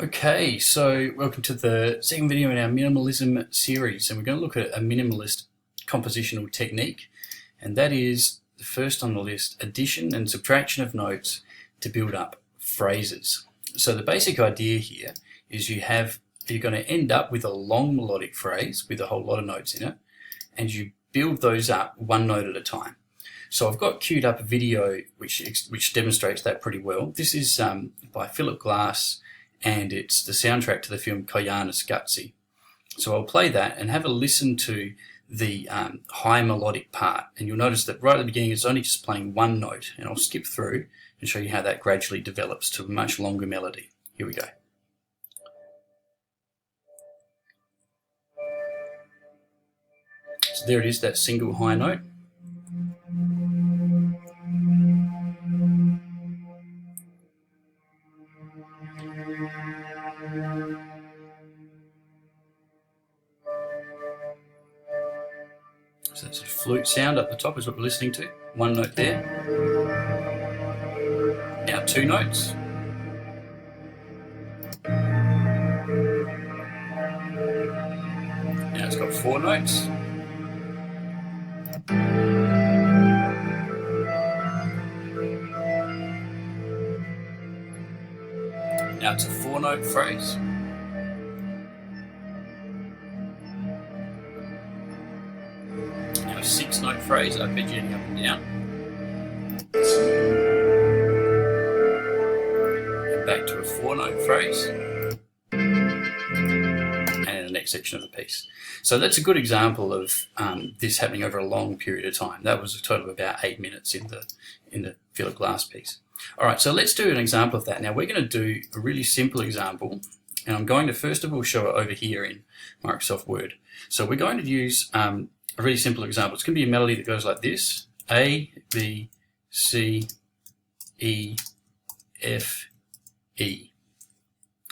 Okay, so welcome to the second video in our minimalism series, and we're going to look at a minimalist compositional technique, and that is the first on the list: addition and subtraction of notes to build up phrases. So the basic idea here is you're going to end up with a long melodic phrase with a whole lot of notes in it, and you build those up one note at a time. So I've got queued up a video which demonstrates that pretty well. This is by Philip Glass, and it's the soundtrack to the film Koyana Scuzzi. So I'll play that and have a listen to the high melodic part, and you'll notice that right at the beginning it's only just playing one note, and I'll skip through and show you how that gradually develops to a much longer melody. Here we go. So there it is, that single high note. So that sort of flute sound up the top is what we're listening to. One note there. Now two notes. Now it's got four notes. Now it's a four-note phrase. Now a six-note phrase, arpeggiating up and down. And back to a four-note phrase. And in the next section of the piece. So that's a good example of this happening over a long period of time. That was a total of about 8 minutes in the Philip Glass piece. All right, so let's do an example of that. Now we're going to do a really simple example, and I'm going to first of all show it over here in Microsoft Word. So we're going to use a really simple example. It's going to be a melody that goes like this: A, B, C, E, F, E.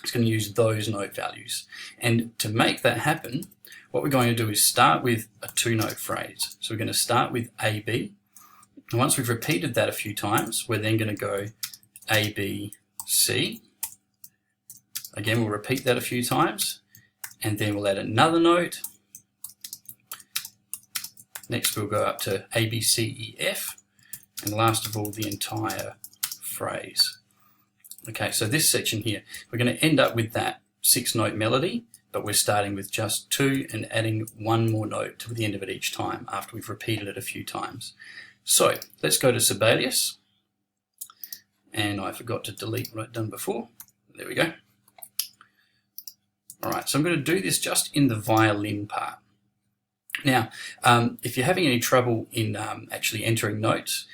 It's going to use those note values. And to make that happen, what we're going to do is start with a two-note phrase. So we're going to start with A, B. And once we've repeated that a few times, we're then going to go A, B, C. Again, we'll repeat that a few times, and then we'll add another note. Next, we'll go up to A, B, C, E, F, and last of all, the entire phrase. Okay, so this section here, we're going to end up with that six-note melody, but we're starting with just two and adding one more note to the end of it each time after we've repeated it a few times. So let's go to Sibelius, and I forgot to delete what I'd done before. There we go. All right, so I'm going to do this just in the violin part. Now, if you're having any trouble in actually entering notes,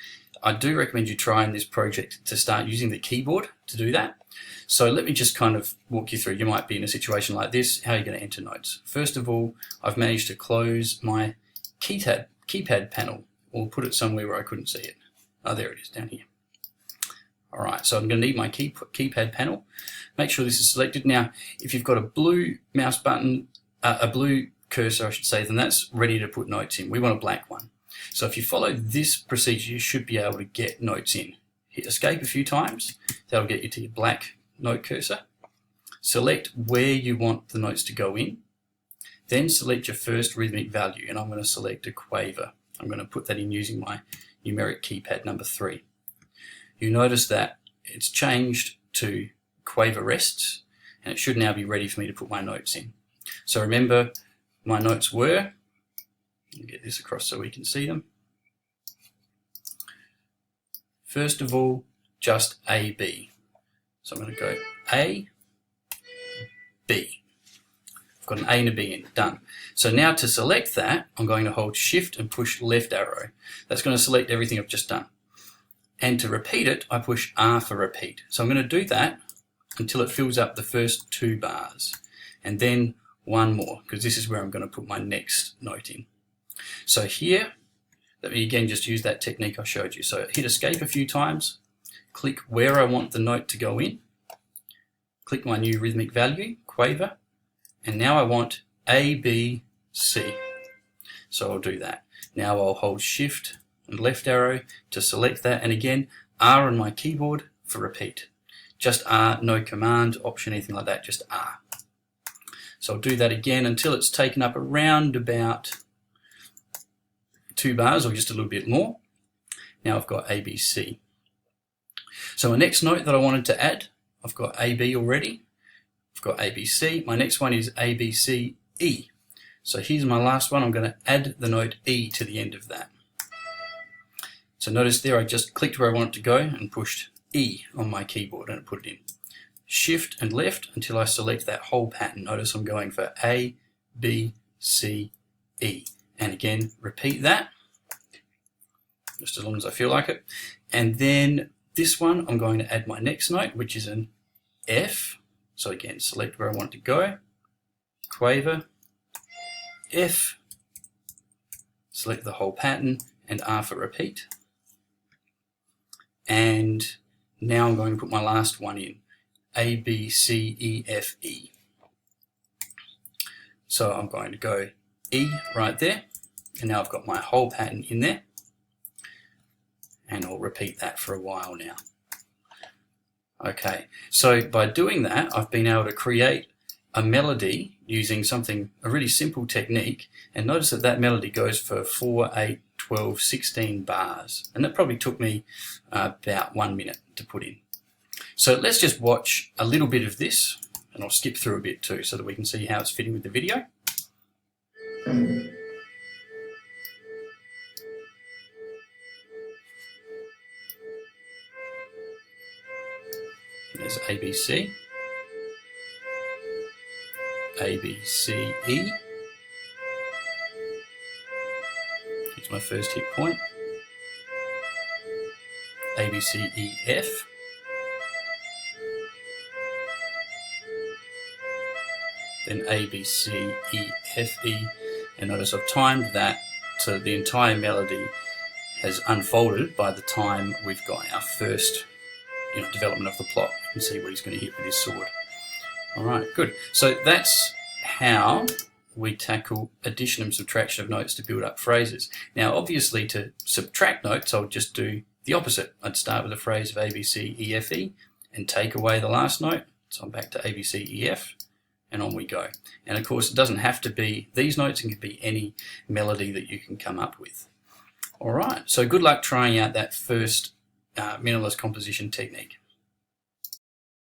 I do recommend you try in this project to start using the keyboard to do that. So let me just kind of walk you through. You might be in a situation like this. How are you going to enter notes? First of all, I've managed to close my keypad panel, or put it somewhere where I couldn't see it. Oh, there it is, down here. All right, so I'm going to need my keypad panel. Make sure this is selected. Now, if you've got a blue mouse button, a blue cursor, I should say, then that's ready to put notes in. We want a black one. So if you follow this procedure, you should be able to get notes in. Hit escape a few times. That'll get you to your black note cursor. Select where you want the notes to go in. Then select your first rhythmic value, and I'm going to select a quaver. I'm going to put that in using my numeric keypad number 3. You notice that it's changed to quaver rests, and it should now be ready for me to put my notes in. So remember, my notes were, let me get this across so we can see them. First of all, just A, B. So I'm going to go A, B. I've got an A and a B in, done. So now to select that, I'm going to hold Shift and push left arrow. That's going to select everything I've just done. And to repeat it, I push R for repeat. So I'm going to do that until it fills up the first 2 bars. And then one more, because this is where I'm going to put my next note in. So here, let me again just use that technique I showed you. So hit escape a few times, click where I want the note to go in, click my new rhythmic value, quaver, and now I want A, B, C. So I'll do that. Now I'll hold Shift and left arrow to select that, and again R on my keyboard for repeat. just R, no command, option, anything like that, just R. So I'll do that again until it's taken up around about 2 bars or just a little bit more. Now I've got ABC. So my next note that I wanted to add, I've got AB already. I've got ABC. My next one is ABCE. So here's my last one. I'm going to add the note E to the end of that. So notice there I just clicked where I want it to go and pushed E on my keyboard and put it in. Shift and left until I select that whole pattern. Notice I'm going for A, B, C, E. And again, repeat that, just as long as I feel like it. And then this one, I'm going to add my next note, which is an F. So again, select where I want it to go, quaver, F, select the whole pattern, and R for repeat. And now I'm going to put my last one in, A, B, C, E, F, E. So I'm going to go E right there, and now I've got my whole pattern in there, and I'll repeat that for a while now. Okay, so by doing that, I've been able to create a melody using a really simple technique, and notice that that melody goes for 4, 8, 12, 16 bars, and that probably took me about 1 minute to put in. So let's just watch a little bit of this, and I'll skip through a bit too so that we can see how it's fitting with the video. There's ABC, ABCE. It's my first hit point. ABCEF. Then ABCEFE. And notice I've timed that so the entire melody has unfolded by the time we've got our first development of the plot. You can see what he's going to hit with his sword. Alright, good. So that's how we tackle addition and subtraction of notes to build up phrases. Now obviously to subtract notes I would just do the opposite. I'd start with a phrase of A, B, C, E, F, E and take away the last note. So I'm back to A, B, C, E, F and on we go. And of course it doesn't have to be these notes, it can be any melody that you can come up with. Alright, so good luck trying out that first minimalist composition technique.